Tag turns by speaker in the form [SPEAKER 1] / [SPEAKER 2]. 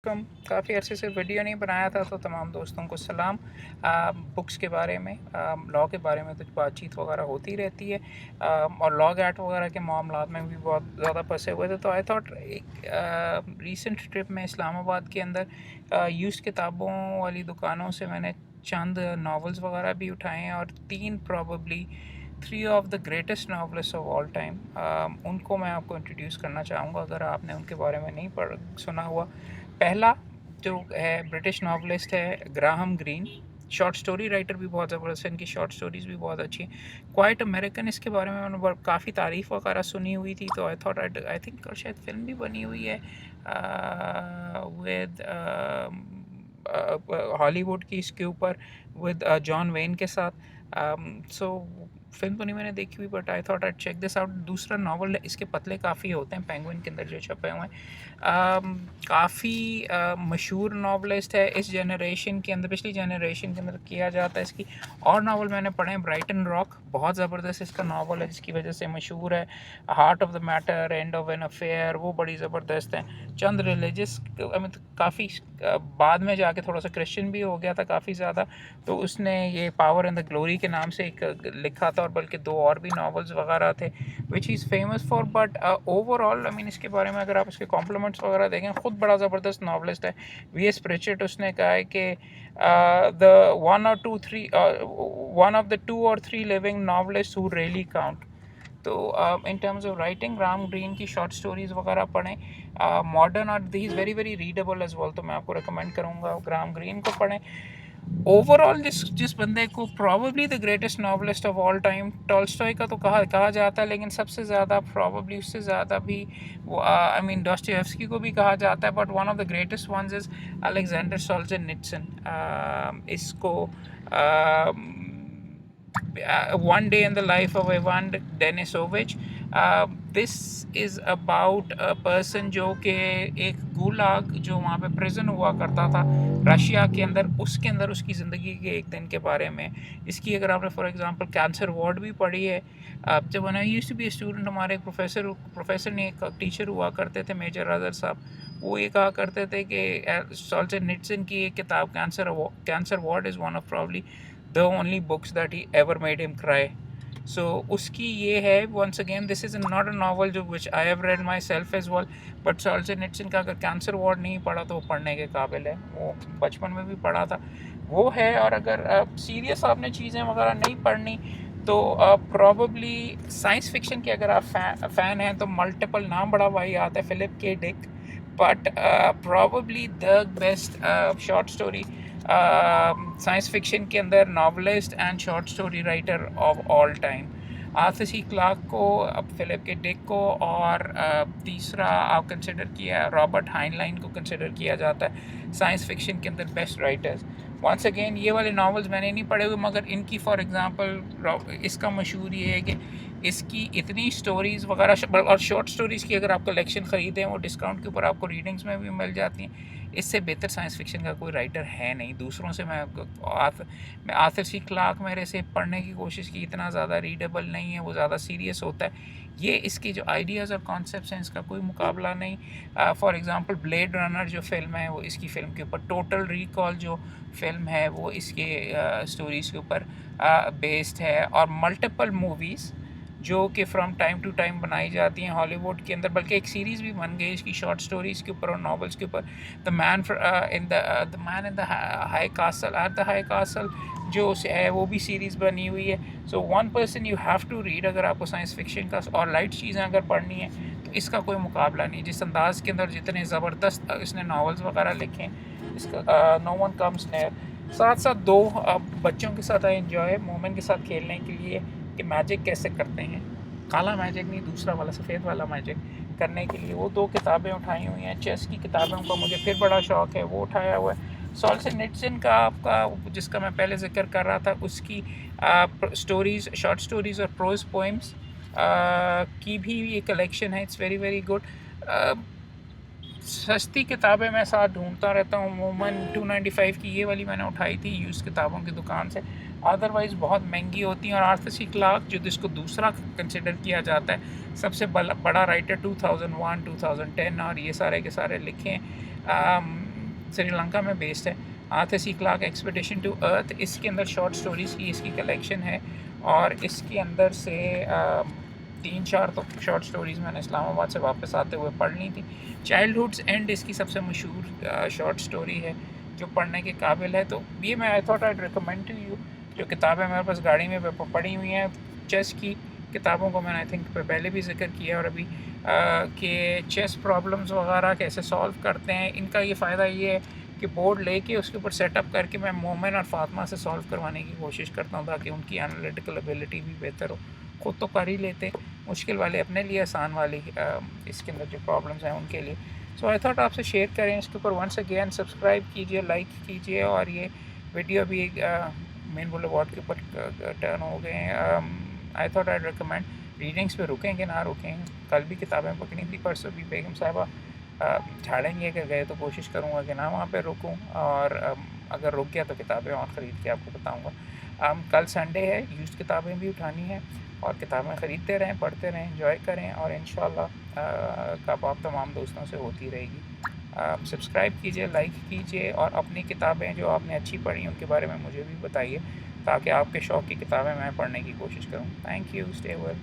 [SPEAKER 1] अलैकुम। काफ़ी अरसे से वीडियो नहीं बनाया था, तो तमाम दोस्तों को सलाम। बुक्स के बारे में, लॉ के बारे में तो बातचीत वगैरह होती रहती है, और लॉ एक्ट वगैरह के मामलात में भी बहुत ज़्यादा फंसे हुए थे। तो आई थॉट एक रीसेंट ट्रिप में इस्लामाबाद के अंदर यूज़ किताबों वाली दुकानों से मैंने चंद नावल्स वगैरह भी उठाए हैं, और तीन probably three of the greatest novelist of all time, उनको मैं आपको इंट्रोड्यूस करना चाहूँगा अगर आपने उनके बारे में नहीं सुना हुआ। पहला जो है ब्रिटिश नावलिस्ट है Graham green. Short story writer भी बहुत ज़बरदस्त है, इनकी शॉर्ट स्टोरीज़ भी बहुत अच्छी हैं। क्वाइट अमेरिकन, इसके बारे में मैंने काफ़ी तारीफ़ वगैरह सुनी हुई थी, तो आई थिंक शायद फिल्म भी बनी हुई है विद हॉलीवुड की इसके ऊपर, विद जॉन वेन के साथ। सो फिल्म तो नहीं मैंने देखी हुई, but I thought I check this out. दूसरा नावल, इसके पतले काफ़ी होते हैं, पेंगुइन के अंदर जो छपे हुए हैं। काफ़ी मशहूर नावलिस्ट है इस जनरेशन के अंदर, पिछली जनरेशन के अंदर किया जाता है इसकी। और नावल मैंने पढ़े हैं, ब्राइटन रॉक बहुत ज़बरदस्त इसका नावल है, जिसकी वजह से मशहूर है। Heart of the matter, end of an affair, वो बड़ी ज़बरदस्त है। चंद रिलीजियस, काफ़ी बाद में जाके थोड़ा सा क्रिश्चियन भी हो गया था काफ़ी ज़्यादा, तो उसने ये पावर एंड द ग्लोरी के नाम से एक लिखा था, और बल्कि दो और भी नावल्स वगैरह थे which is famous for. But overall इसके बारे में अगर आप इसके कॉम्प्लीमेंट्स वगैरह देखें, ख़ुद बड़ा ज़बरदस्त नावलिस्ट है। वी.एस. प्रिचेट, उसने कहा है कि the one of the two और three living novelist who really count. तो in terms of writing, Graham Greene की शॉर्ट स्टोरीज़ वगैरह पढ़ें। मॉडर्न और he is very very readable as well, तो मैं आपको रिकमेंड करूँगा ग्राहम ग्रीन को पढ़ें। ओवरऑल जिस बंदे को probably the greatest novelist of all time, Tolstoy का तो कहा जाता है, लेकिन सबसे ज़्यादा प्रॉबली उससे ज़्यादा भी आई मीन डॉस्टोयेव्स्की को भी कहा जाता है, but one of the greatest ones is Alexander Solzhenitsyn. इसको One Day in the Life of Ivan Denisovich. This is about a person जो कि एक गुलाग, जो वहाँ पे प्रिजन हुआ करता था रशिया के अंदर, उसके अंदर उसकी ज़िंदगी के एक दिन के बारे में। इसकी अगर आपने फॉर एग्जांपल कैंसर वार्ड भी पढ़ी है, जब when I used to be student, हमारे एक प्रोफेसर ने, एक टीचर हुआ करते थे मेजर अजहर साहब, वो ये कहा करते थे कि सोल्जेनित्सिन की एक किताब cancer ward is one of probably the only books that he ever made him cry. So उसकी ये है, once again this is not a novel जो which I have read myself as well, but सोल्जेनित्सिन का अगर cancer ward नहीं पढ़ा तो वो पढ़ने के काबिल है, वो बचपन में भी पढ़ा था वो है। और अगर सीरियस आपने चीज़ें वगैरह नहीं पढ़नी, तो प्रॉबली साइंस फिक्शन के अगर आप फ़ैन हैं, तो मल्टीपल नाम बड़ा भाई आता है, Philip K Dick, but probably the best short story science fiction के अंदर novelist and short story writer of all time, Arthur C Clarke को, अब फिलिप के डिक को, और तीसरा आप कंसिडर किया रॉबर्ट हाइनलाइन को कंसिडर किया जाता है साइंस फिक्शन के अंदर बेस्ट राइटर्स। वंस अगेन ये वाले नावल्स मैंने नहीं पढ़े हुए, मगर इनकी फॉर एग्जांपल इसका मशहूर ये है कि इसकी इतनी स्टोरीज़ वगैरह, और शॉर्ट स्टोरीज़ की अगर आप कलेक्शन ख़रीदें, वो डिस्काउंट के ऊपर आपको रीडिंग्स में भी मिल जाती हैं। इससे बेहतर साइंस फिक्शन का कोई राइटर है नहीं। दूसरों से मैं आर्थर सी क्लार्क मेरे से पढ़ने की कोशिश की, इतना ज़्यादा रीडेबल नहीं है, वो ज़्यादा सीरियस होता है। ये इसकी जो आइडियाज़ और कॉन्सेप्ट्स हैं, इसका कोई मुकाबला नहीं। फॉर एग्जांपल ब्लेड रनर जो फ़िल्म है, वो इसकी फ़िल्म के ऊपर, टोटल रिकॉल जो फ़िल्म है वो इसके स्टोरीज़ के ऊपर बेस्ड है। और मल्टीपल मूवीज़ जो कि फ्रॉम टाइम टू टाइम बनाई जाती हैं हॉलीवुड के अंदर, बल्कि एक सीरीज़ भी बन गई इसकी शॉर्ट स्टोरीज़ के ऊपर और नॉवेल्स के ऊपर। The Man in the High Castle, at the High Castle जो है, वो भी सीरीज़ बनी हुई है। So one person you have to read अगर आपको साइंस फिक्शन का और लाइट चीज़ें अगर पढ़नी है, तो इसका कोई मुकाबला नहीं। जिस अंदाज़ के अंदर जितने ज़बरदस्त इसने नावल्स वगैरह लिखे हैं, इसका नो वन कम्स नियर। साथ साथ दो बच्चों के साथ आई एंजॉय मोमेंट के साथ खेलने के लिए कि मैजिक कैसे करते हैं, काला मैजिक नहीं, दूसरा वाला सफ़ेद वाला मैजिक करने के लिए, वो दो किताबें उठाई हुई हैं। चेस की किताबों का मुझे फिर बड़ा शौक़ है, वो उठाया हुआ है। सोल्जेनित्सिन का आपका, जिसका मैं पहले जिक्र कर रहा था, उसकी स्टोरीज़, शॉर्ट स्टोरीज़ और प्रोज पोइम्स की भी ये कलेक्शन है। It's very very good. सस्ती किताबें मैं साथ ढूंढता रहता हूँ, अमूमन 295 की ये वाली मैंने उठाई थी यूज़ किताबों की दुकान से, अदरवाइज़ बहुत महंगी होती हैं। और आर्थर सी क्लार्क जो जिसको दूसरा कंसिडर किया जाता है सबसे बड़ा राइटर, 2001 2010 और ये सारे के सारे लिखे हैं। श्रीलंका में बेस्ड है। Arthur C Clarke Expedition to Earth, इसके अंदर शॉर्ट स्टोरीज़ की इसकी कलेक्शन है और इसके अंदर से 3-4 तो शॉर्ट स्टोरीज़ मैंने इस्लामाबाद से वापस आते हुए पढ़ ली थी। चाइल्डहुड्स एंड इसकी सबसे मशहूर शॉर्ट स्टोरी है जो पढ़ने के काबिल है। तो ये मैं I thought I'd recommend to you. जो किताबें मेरे पास गाड़ी में पड़ी हुई हैं, चेस की किताबों को मैंने आई थिंक पहले भी जिक्र किया और अभी कि चेस प्रॉब्लम्स वगैरह कैसे सॉल्व करते हैं। इनका ये फ़ायदा ये है कि बोर्ड लेके उसके ऊपर सेटअप करके मैं मोमिन और फातिमा से सॉल्व करवाने की कोशिश करता हूँ ताकि उनकी एनालिटिकल एबिलिटी भी बेहतर हो। ख़ुद तो कर ही लेते, मुश्किल वाले अपने लिए, आसान वाली इसके अंदर जो प्रॉब्लम्स हैं उनके लिए। सो आई थॉट आपसे शेयर करें इसके ऊपर। वंस अगेन सब्सक्राइब कीजिए, लाइक कीजिए और ये वीडियो भी मेन बुलेवार्ड के ऊपर टर्न हो गए हैं। आई थॉट आई रिकमेंड रीडिंग्स पे रुकेंगे ना रुकें। कल भी किताबें पकड़ी थी, परसों भी बेगम साहिबा झाड़ेंगे अगर गए तो कोशिश करूँगा कि ना वहाँ पे रुकूँ और अगर रुक गया तो किताबें और ख़रीद के आपको बताऊँगा। कल संडे है, यूज्ड किताबें भी उठानी है और किताबें ख़रीदते रहें, पढ़ते रहें, एंजॉय करें और इंशाल्लाह कब आप तमाम दोस्तों से होती रहेगी। सब्सक्राइब कीजिए, लाइक कीजिए और अपनी किताबें जो आपने अच्छी पढ़ी उनके बारे में मुझे भी बताइए ताकि आपके शौक़ की किताबें मैं पढ़ने की कोशिश करूँ। Thank you, stay well.